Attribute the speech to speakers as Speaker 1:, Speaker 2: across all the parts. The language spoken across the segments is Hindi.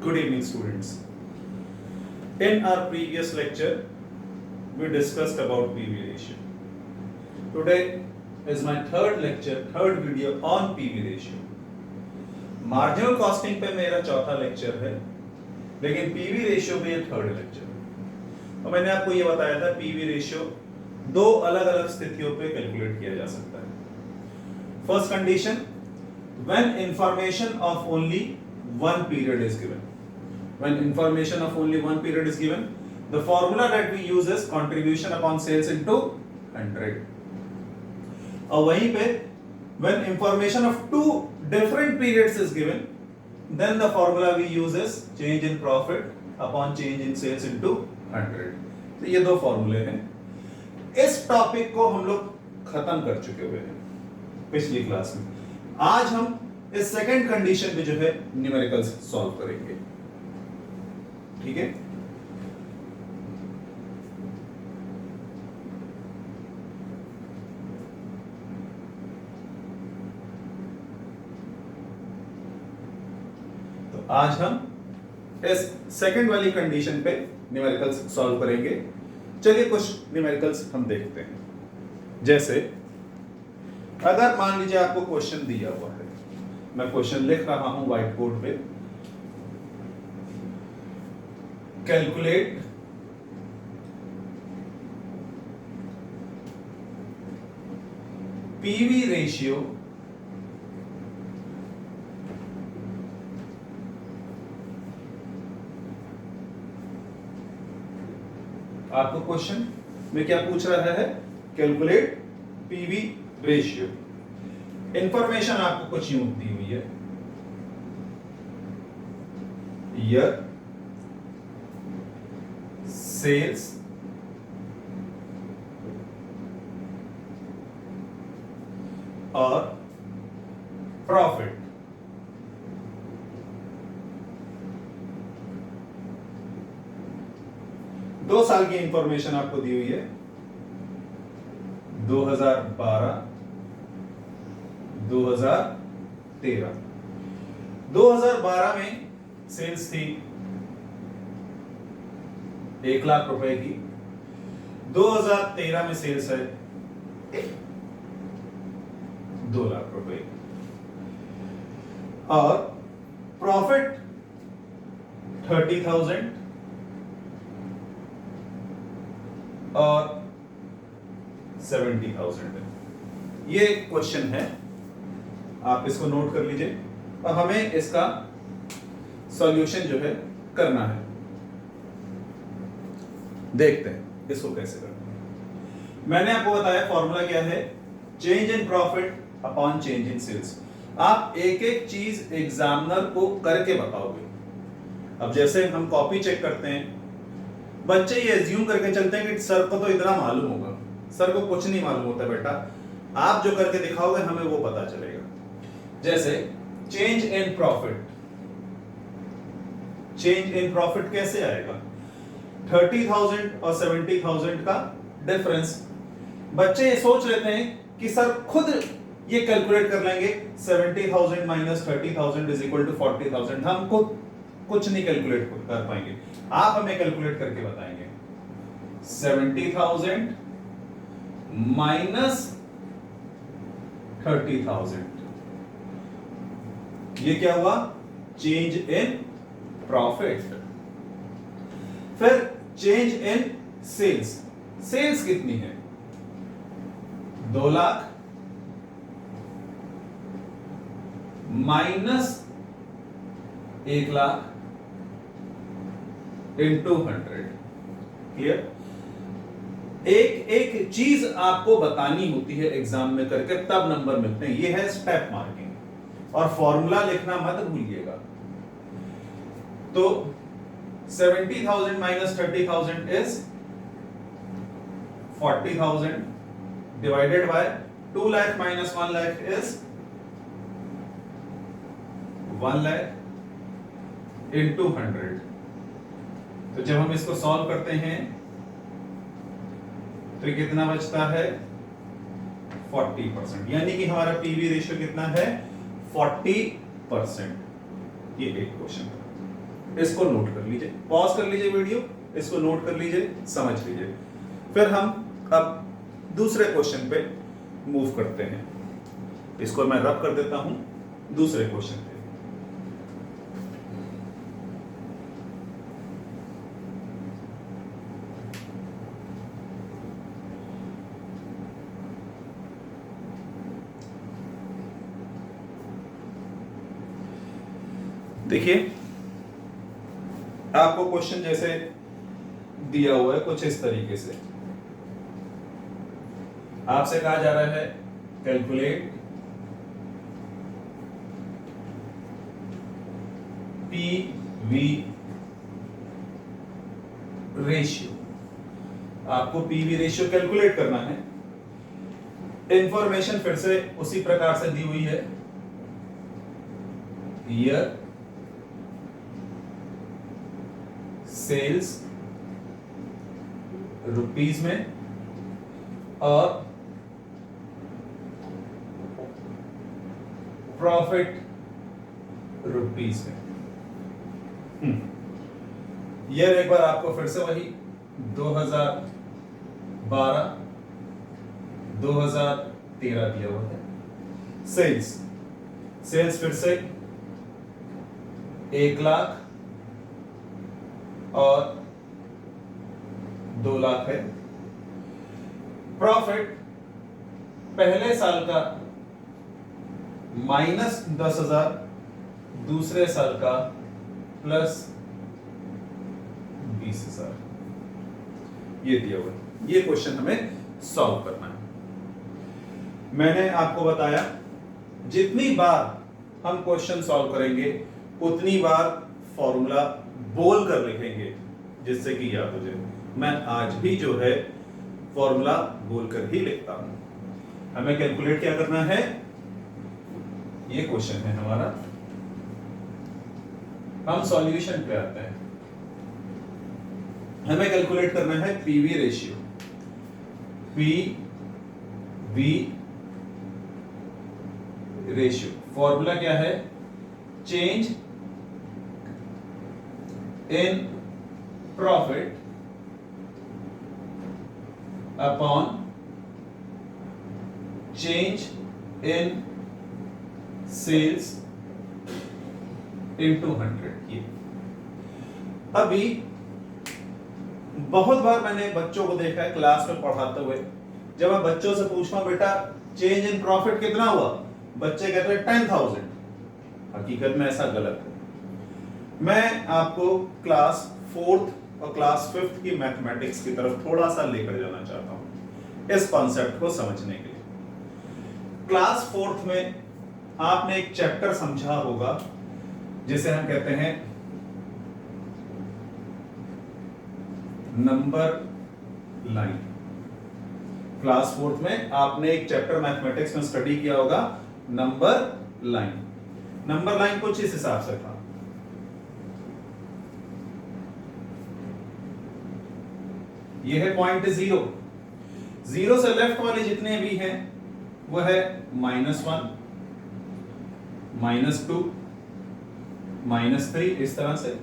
Speaker 1: Good evening, students. In our previous lecture, we discussed about PV ratio. Today is my third video on PV ratio. Marginal costing पे मेरा चौथा लेक्चर है, लेकिन पीवी रेशियो पे ये थर्ड लेक्चर है। और मैंने आपको ये बताया था पीवी रेशियो दो अलग अलग स्थितियों पे कैलकुलेट किया जा सकता है। First condition, when information of only one period is given. When information of only one period is given, the formula that we use is contribution upon sales into 100. और वहीं पे when information of two different periods is given, then the formula we use is change in profit upon change in sales into 100. तो ये दो फॉर्मूले हैं। इस टॉपिक को हम लोग खत्म कर चुके हुए हैं पिछली क्लास में। आज हम इस सेकंड कंडीशन पे जो है न्यूमेरिकल्स सॉल्व करेंगे। ठीक है, तो आज हम इस सेकंड वाली कंडीशन पे न्यूमेरिकल्स सॉल्व करेंगे। चलिए कुछ न्यूमेरिकल्स हम देखते हैं। जैसे अगर मान लीजिए आपको क्वेश्चन दिया हुआ है, मैं क्वेश्चन लिख रहा हूं व्हाइट बोर्ड पे, कैलकुलेट पीवी रेशियो आपको क्वेश्चन में क्या पूछ रहा है? Calculate PV ratio. इंफॉर्मेशन आपको कुछ यूं दी हुई है, ईयर, सेल्स, और प्रॉफिट। दो साल की इंफॉर्मेशन आपको दी हुई है, 2012 2013। 2012 में सेल्स थी 1 लाख रुपए की, 2013 में सेल्स है 2 लाख रुपए की, और प्रॉफिट 30,000 और 70,000 है। ये क्वेश्चन है, आप इसको नोट कर लीजिए और हमें इसका सॉल्यूशन जो है करना है। देखते हैं इसको कैसे करते हैं। मैंने आपको बताया फॉर्मूला क्या है, change in profit upon change in sales. आप एक एक चीज एग्जामिनर को करके बताओगे। अब जैसे हम कॉपी चेक करते हैं, बच्चे ये एज्यूम करके चलते हैं कि सर को तो इतना मालूम होगा। सर को कुछ नहीं मालूम होता बेटा, आप जो करके दिखाओगे हमें वो पता चलेगा। जैसे change in profit, change in profit कैसे आएगा? 30,000 और 70,000 का डिफरेंस। बच्चे ये सोच लेते हैं कि सर खुद ये कैलकुलेट कर लेंगे, 70,000 माइनस 30,000 इज इक्वल टू 40,000। हम खुद कुछ नहीं कैलकुलेट कर पाएंगे, आप हमें कैलकुलेट करके बताएंगे। 70,000 माइनस 30,000, ये क्या हुआ? Change in profit. फिर चेंज इन सेल्स। सेल्स कितनी है? 2 lakh minus 1 lakh into 100। Clear? एक एक चीज आपको बतानी होती है एग्जाम में करके, तब नंबर मिलते हैं। ये है स्टेप मार्किंग, और फॉर्मूला लिखना मत भूलिएगा। तो 70,000 minus 30,000 is 40,000 divided by 2 lakh minus 1 lakh is 1 lakh into 100। तो जब हम इसको सॉल्व करते हैं तो ये कितना बचता है? 40%, यानी कि हमारा पीवी रेशियो कितना है? 40%। ये एक क्वेश्चन था। इसको नोट कर लीजिए, पॉज कर लीजिए वीडियो, इसको नोट कर लीजिए, समझ लीजिए। फिर हम अब दूसरे क्वेश्चन पे मूव करते हैं। इसको मैं रब कर देता हूं दूसरे क्वेश्चन पे। देखिए आपको क्वेश्चन जैसे दिया हुआ है कुछ इस तरीके से, आपसे कहा जा रहा है कैलकुलेट पीवी रेशियो। आपको पीवी रेशियो कैलकुलेट करना है। इंफॉर्मेशन फिर से उसी प्रकार से दी हुई है, ईयर, सेल्स रुपीस में और प्रॉफिट रुपीस में। ईयर एक बार आपको फिर से वही 2012 2013 दिया हुआ है। सेल्स फिर से 1 लाख और 2 लाख है। प्रॉफिट पहले साल का -10,000, दूसरे साल का +20,000, ये दिया हुआ है। ये क्वेश्चन हमें सॉल्व करना है। मैंने आपको बताया जितनी बार हम क्वेश्चन सॉल्व करेंगे उतनी बार फॉर्मूला बोल कर लिखेंगे जिससे कि याद हो जाए। मैं आज भी जो है फॉर्मूला बोलकर ही लिखता हूं। हमें कैलकुलेट क्या करना है, ये क्वेश्चन है हमारा। हम सॉल्यूशन पे आते हैं। हमें कैलकुलेट करना है PV ratio. PV ratio formula क्या है, change in profit upon change in sales into 100। ये अभी बहुत बार मैंने बच्चों को देखा है क्लास में पढ़ाते हुए, जब मैं बच्चों से पूछता हूं बेटा चेंज इन प्रॉफिट कितना हुआ, बच्चे कहते हैं 10,000। हकीकत में ऐसा गलत है। मैं आपको क्लास 4th और क्लास 5th की मैथमेटिक्स की तरफ थोड़ा सा लेकर जाना चाहता हूं इस कॉन्सेप्ट को समझने के लिए। क्लास 4th में आपने एक चैप्टर समझा होगा जिसे हम कहते हैं नंबर लाइन। क्लास 4th में आपने एक चैप्टर मैथमेटिक्स में स्टडी किया होगा नंबर लाइन। नंबर लाइन कुछ इस हिसाब से था, ये है पॉइंट 0, 0 से लेफ्ट वाले जितने भी हैं वो है -1, -2, -3 इस तरह से,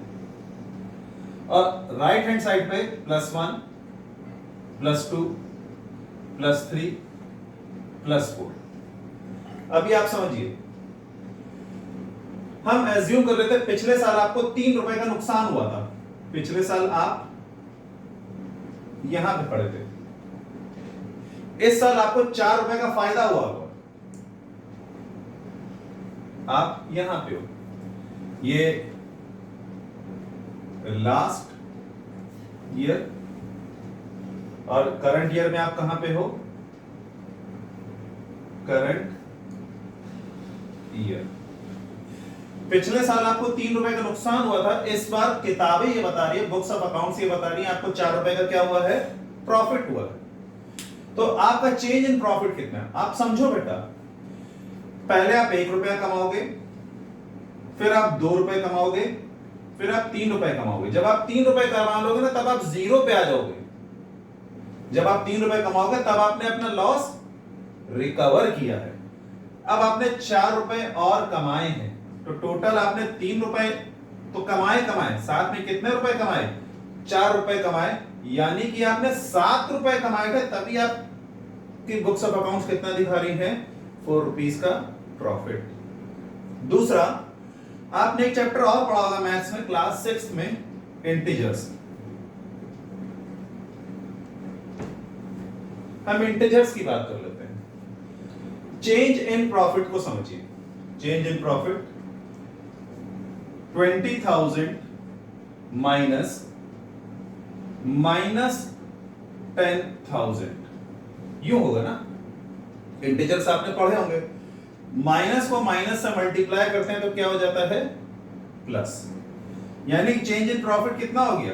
Speaker 1: और राइट हैंड साइड पे +1, +2, +3, +4। अभी आप समझिए, हम एज्यूम कर लेते पिछले साल आपको 3 रुपए का नुकसान हुआ था। पिछले साल आप यहां पे पड़े थे, इस साल आपको 4 रुपए का फायदा हुआ होगा, आप यहां पे हो। ये लास्ट ईयर और करंट ईयर में आप कहां पे हो, करंट ईयर। पिछले साल आपको 3 रुपए का नुकसान हुआ था, इस बार किताबें ये बता रही है, बुक्स ऑफ अकाउंट्स ये बता रही है आपको 4 रुपए का क्या हुआ है, प्रॉफिट हुआ है। तो आपका चेंज इन प्रॉफिट कितना है आप समझो बेटा। पहले आप 1 रुपया कमाओगे, फिर आप 2 रुपए कमाओगे, फिर आप 3 रुपए कमाओगे। जब आप 3 रुपए कमा लोगे ना तब आप 0 पे आ जाओगे। जब आप 3 रुपए कमाओगे तब आपने अपना लॉस रिकवर किया है। अब आपने 4 रुपए और कमाए हैं, तो टोटल आपने 3 रुपए तो कमाए साथ में कितने रुपए कमाए? 4 रुपए कमाए, यानी कि आपने 7 रुपए कमाए थे, तभी आपकी बुक्स ऑफ अकाउंट्स कितना दिखा रही है? 4 रुपीस का प्रॉफिट। दूसरा, आपने एक चैप्टर और पढ़ा होगा मैथ्स में, क्लास 6 में, इंटीजर्स। हम इंटीजर्स की बात कर लेते हैं। चेंज इन प्रॉफिट को समझिए। चेंज इन प्रॉफिट 20,000 माइनस 10,000, यूं होगा ना? इंटीजर्स आपने पढ़े होंगे, माइनस को माइनस से मल्टीप्लाई करते हैं तो क्या हो जाता है? प्लस। यानी चेंज इन प्रॉफिट कितना हो गया?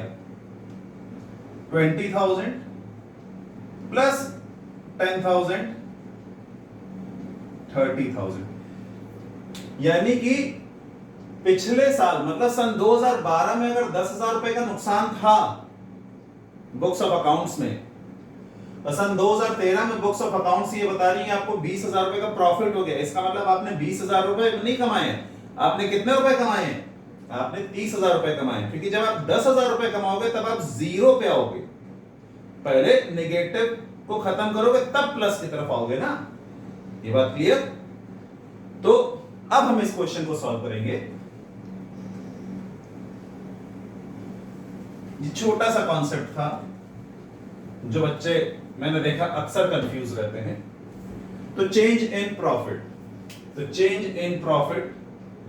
Speaker 1: 20,000 प्लस 10,000, 30,000। यानी कि पिछले साल मतलब सन 2012 में अगर 10,000 रुपए का नुकसान था बुक्स ऑफ अकाउंट्स में, और सन 2013 में बुक्स ऑफ अकाउंट्स ये बता रही है आपको 20,000 रुपए का प्रॉफिट हो गया। इसका मतलब आपने 20,000 रुपए नहीं कमाए हैं, आपने कितने रुपए कमाए हैं? आपने 30,000 रुपए कमाए। क्योंकि जब आप 10,000 रुपए कमाओगे तब आप जीरो पे आओगे, पहले नेगेटिव को खत्म करोगे तब प्लस की तरफ आओगे ना। ये बात क्लियर? तो अब हम इस क्वेश्चन को सॉल्व करेंगे। ये छोटा सा कॉन्सेप्ट था जो बच्चे मैंने देखा अक्सर कंफ्यूज रहते हैं। तो चेंज इन प्रॉफिट, तो चेंज इन प्रॉफिट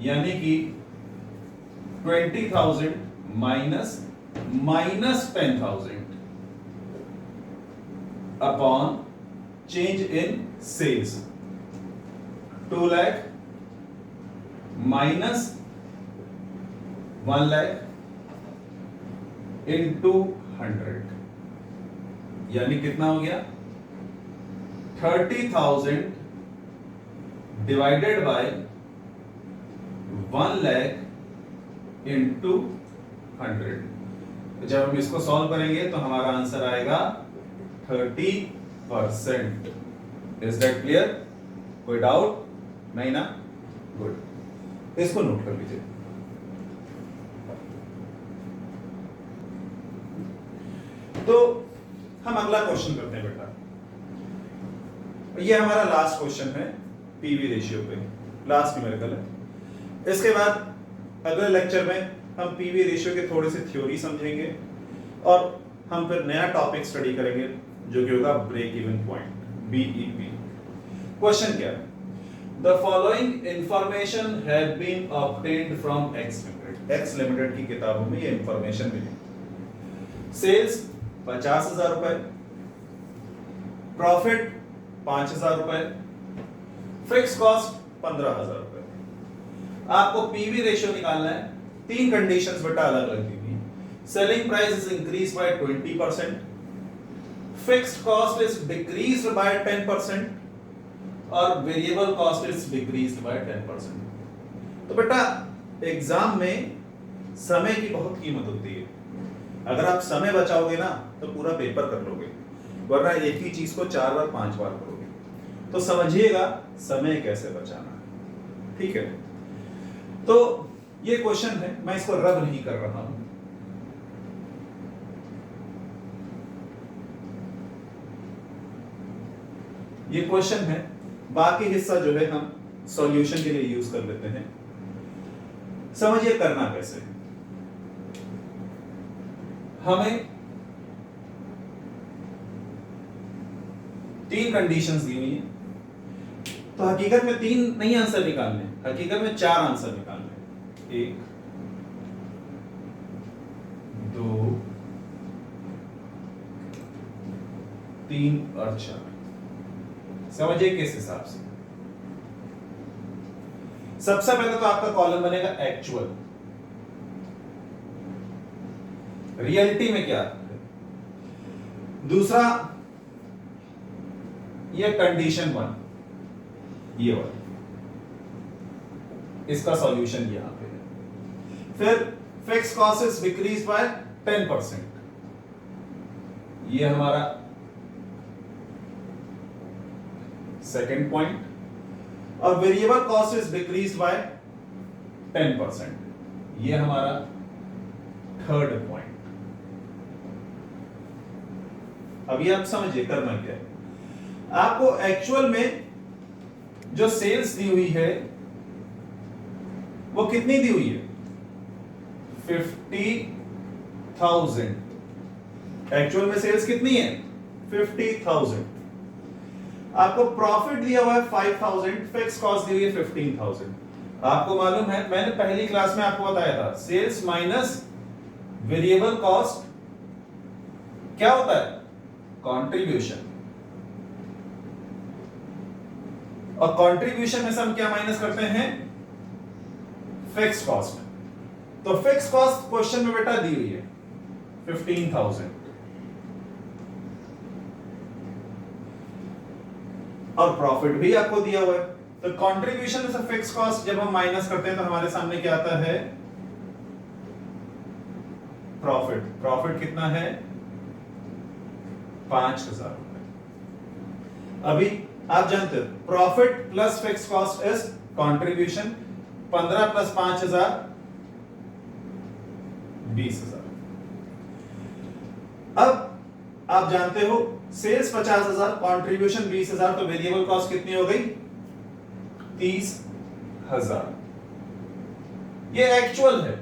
Speaker 1: यानी कि 20,000 minus 10,000 upon change in sales 2 lakh minus 1 lakh into 100, यानी कितना हो गया? 30,000 डिवाइडेड बाय 1 लाख इंटू 100। जब हम इसको सॉल्व करेंगे तो हमारा आंसर आएगा 30%। Is that clear? कोई डाउट नहीं ना? गुड, इसको नोट कर लीजिए। तो हम अगला क्वेश्चन करते हैं बेटा। ये हमारा लास्ट क्वेश्चन है पीवी रेशियो पे, लास्ट न्यूमेरिकल है। इसके बाद अगले लेक्चर में हम पीवी रेशियो के थोड़ी सी थ्योरी समझेंगे और हम फिर नया टॉपिक स्टडी करेंगे जो कि होगा break even point, BEP. Question क्या है? The following information have been obtained from X limited. X limited की किताबों में ये इंफॉर्मेशन मिली। सेल्स 50,000 रुपए, प्रॉफिट 5,000 रुपए, फिक्स कॉस्ट 15,000 रुपए। आपको पीवी रेशियो निकालना है। 3 कंडीशंस बेटा अलग अलग दी हुई। Selling price is increase by 20%, fixed cost is decreased bye 10% और variable cost is decreased bye 10%। तो बेटा एग्जाम में समय की बहुत कीमत होती है। अगर आप समय बचाओगे ना तो पूरा पेपर कर लोगे, वरना एक ही चीज को 4 बार 5 बार करोगे। तो समझिएगा समय कैसे बचाना है, ठीक है? तो ये क्वेश्चन है, मैं इसको रब नहीं कर रहा हूं। ये क्वेश्चन है, बाकी हिस्सा जो है हम सॉल्यूशन के लिए यूज कर लेते हैं। समझिए करना कैसे। हमें 3 कंडीशंस दी हुई हैं, तो हकीकत में 3 नहीं आंसर निकालने, हकीकत में 4 आंसर निकालने। 1 2 3 और 4। समझिए किस हिसाब से। सबसे पहले तो आपका कॉलम बनेगा एक्चुअल, रियलिटी में क्या है। दूसरा ये कंडीशन 1, ये वाला, इसका सॉल्यूशन यहां पे है। फिर fix cost is decrease by 10%, ये हमारा सेकेंड पॉइंट। और variable cost is decrease by 10%, ये हमारा थर्ड पॉइंट। अभी आप समझिए करना क्या है। आपको एक्चुअल में जो सेल्स दी हुई है वो कितनी दी हुई है? 50,000। एक्चुअल में सेल्स कितनी है? 50,000। आपको प्रॉफिट दिया हुआ है 5,000, फिक्स कॉस्ट दी हुई है 15,000। आपको मालूम है, मैंने पहली क्लास में आपको बताया था, सेल्स माइनस वेरिएबल कॉस्ट क्या होता है? कंट्रीब्यूशन। और कंट्रीब्यूशन में से हम क्या माइनस करते हैं? Fix cost. तो फिक्स कॉस्ट क्वेश्चन में बेटा दी हुई है 15,000, और प्रॉफिट भी आपको दिया हुआ है। तो कंट्रीब्यूशन में से फिक्स कॉस्ट जब हम माइनस करते हैं तो हमारे सामने क्या आता है? प्रॉफिट। प्रॉफिट कितना है? 5,000 रुपए। अभी आप जानते हो profit plus fix cost is contribution. 15 plus 5,000 20,000। अब आप जानते हो सेल्स 50,000, कंट्रीब्यूशन 20,000, तो वेरिएबल कॉस्ट कितनी हो गई? 30,000। ये एक्चुअल है।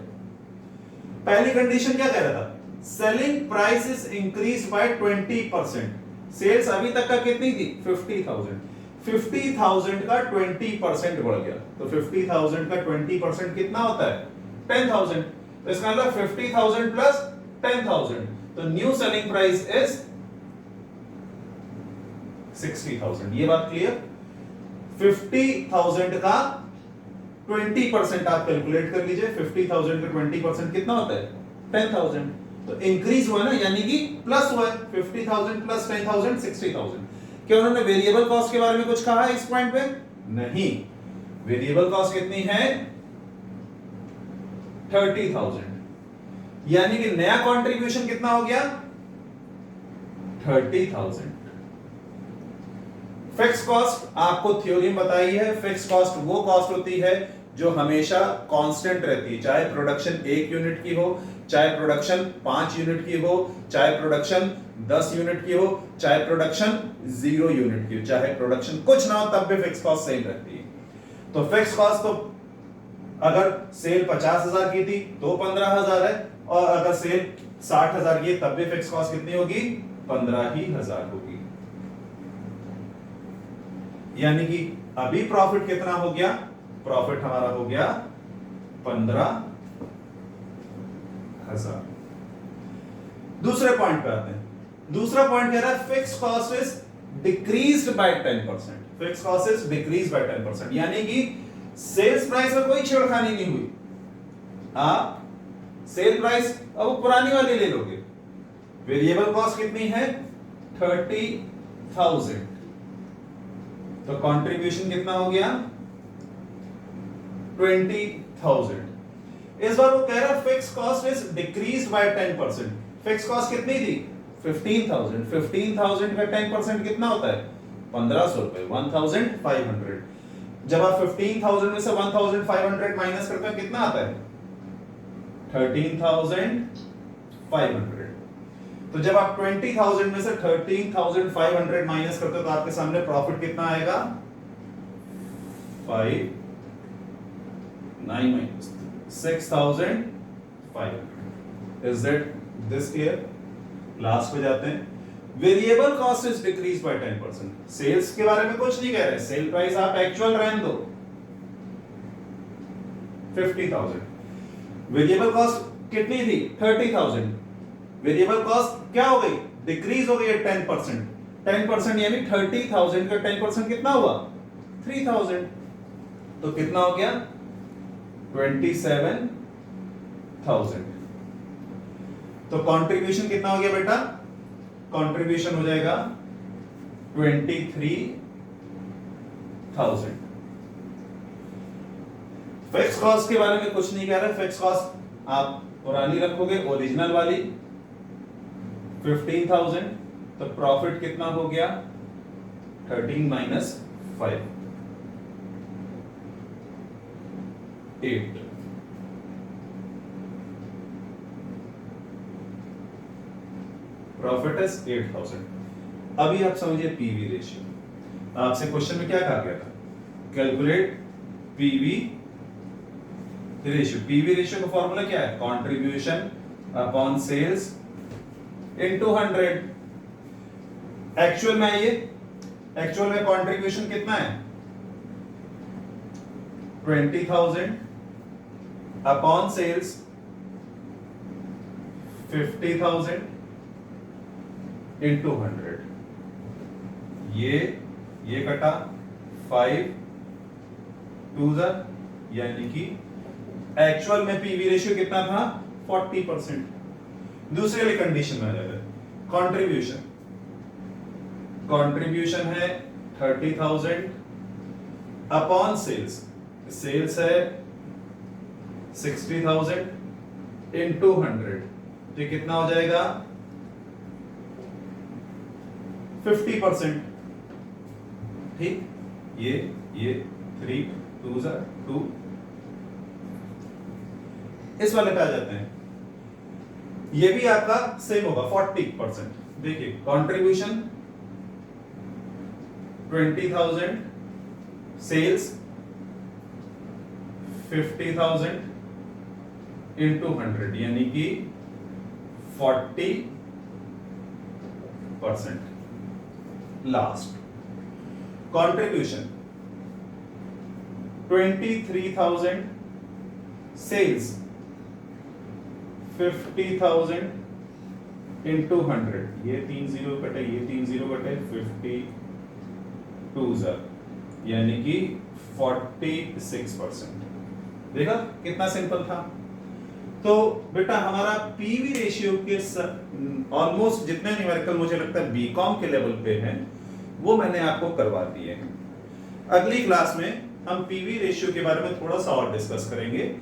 Speaker 1: पहली कंडीशन क्या कह रहा था? Selling price is increase by 20%। Sales अभी तक का कितनी थी? 50,000। 50,000 का 20% बढ़ गया, तो 50,000 का 20% कितना होता है? 10,000। तो इसका मतलब 50,000 प्लस 10,000, तो न्यू सेलिंग प्राइस इज 60,000। ये बात क्लियर? 50,000 का 20% आप कैलकुलेट कर लीजिए। 50,000 का 20% कितना होता है? 10,000। तो इंक्रीज हुआ ना, यानी कि प्लस हुआ है। 50,000 प्लस 10,000 60,000। क्या उन्होंने वेरिएबल कॉस्ट के बारे में कुछ कहा है इस पॉइंट पे? नहीं। वेरिएबल कॉस्ट कितनी है? 30,000। यानी कि नया कंट्रीब्यूशन कितना हो गया? 30,000। फिक्स कॉस्ट आपको थ्योरी में बताई है, फिक्स कॉस्ट वो कॉस्ट होती है जो हमेशा कांस्टेंट रहती है, चाहे प्रोडक्शन 1 यूनिट की हो, चाहे प्रोडक्शन 5 यूनिट की हो, चाहे प्रोडक्शन 10 यूनिट की हो, चाहे प्रोडक्शन 0 यूनिट की हो, चाहे प्रोडक्शन कुछ ना हो, तब भी फिक्स कॉस्ट सेम रहती है। तो फिक्स कॉस्ट तो अगर सेल 50,000 की थी तो 15,000 है, और अगर सेल 60,000 की है तब भी फिक्स कॉस्ट कितनी होगी? 15,000 होगी। यानी कि अभी प्रॉफिट कितना हो गया? प्रॉफिट हमारा हो गया 15,000। दूसरे पॉइंट पे आते हैं। दूसरा पॉइंट कह रहा है fix cost is decreased bye 10%। Fix cost is decreased bye 10%, यानी कि सेल्स प्राइस में कोई छेड़खानी नहीं हुई। आप सेल प्राइस अब पुरानी वाली ले लोगे। वेरिएबल कॉस्ट कितनी है? 30,000। तो कंट्रीब्यूशन कितना हो गया? 20,000। इस बार वो कह रहा है fix cost is decreased bye 10%। Fix cost कितनी थी? 15,000। 15,000 का 10% कितना होता है? 1,500 रुपए, 1,500। जब आप 15,000 में से 1,500 माइनस करते हो कितना आता है? 13,500। तो जब आप 20,000 में से 13,500 माइनस करते हो तो आपके सामने प्रॉफिट कितना आएगा? 6,500। Is that this clear? Last पे जाते हैं। Variable cost is decrease by 10%। Sales के बारे में कुछ नहीं कह रहे, सेल प्राइस आप एक्चुअल रहने दो 50,000। वेरिएबल कॉस्ट कितनी थी? 30,000। वेरिएबल कॉस्ट क्या हो गई? डिक्रीज हो गई है 10%। 10% यानी 30,000 का 10% कितना हुआ? 3,000। तो कितना हो गया? 27,000। तो कंट्रीब्यूशन कितना हो गया बेटा? कंट्रीब्यूशन हो जाएगा 23,000। फिक्स कॉस्ट के बारे में कुछ नहीं कह रहे। फिक्स कॉस्ट आप पुरानी रखोगे, ओरिजिनल वाली 15,000। तो प्रॉफिट कितना हो गया? 13 माइनस 5 8। Profit is 8000। अभी आप समझिए पीवी रेशियो। आपसे क्वेश्चन में क्या कहा गया था? Calculate PV ratio. PV ratio का फॉर्मूला क्या है? Contribution upon sales into 100। Actual में आइए, एक्चुअल में कंट्रीब्यूशन कितना है? 20,000 अपॉन सेल्स 50,000 इंटू 100। ये कटा 5 2 यानी कि एक्चुअल में पीवी रेशियो कितना था? 40%। दूसरे वाली कंडीशन में आ जाएगा कंट्रीब्यूशन है 30,000 अपॉन सेल्स, सेल्स है 60,000 इंटू 100, तो ये कितना हो जाएगा? 50%। ठीक, ये 3 2 2। इस वाले पे आ जाते हैं, ये भी आपका सेम होगा 40%। देखिए कंट्रीब्यूशन 20,000, सेल्स 50,000 इंटू 100 यानी कि 40%। लास्ट कंट्रीब्यूशन 23,000, सेल्स 50,000 इंटू 100, ये 3 0 कटे, ये 3 0 कटे, 52 यानी कि 46%। देखा कितना सिंपल था? तो बेटा हमारा पीवी रेशियो के ऑलमोस्ट जितने न्यूमेरिकल मुझे लगता है बीकॉम के लेवल पे हैं वो मैंने आपको करवा दिए हैं। अगली क्लास में हम पीवी रेशियो के बारे में थोड़ा सा और डिस्कस करेंगे,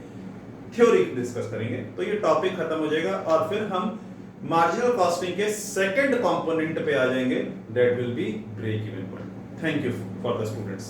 Speaker 1: थ्योरी डिस्कस करेंगे, तो ये टॉपिक खत्म हो जाएगा और फिर हम मार्जिनल कॉस्टिंग के सेकंड कंपोनेंट पे आ जाएंगे, that will be break even point. Thank you for the students.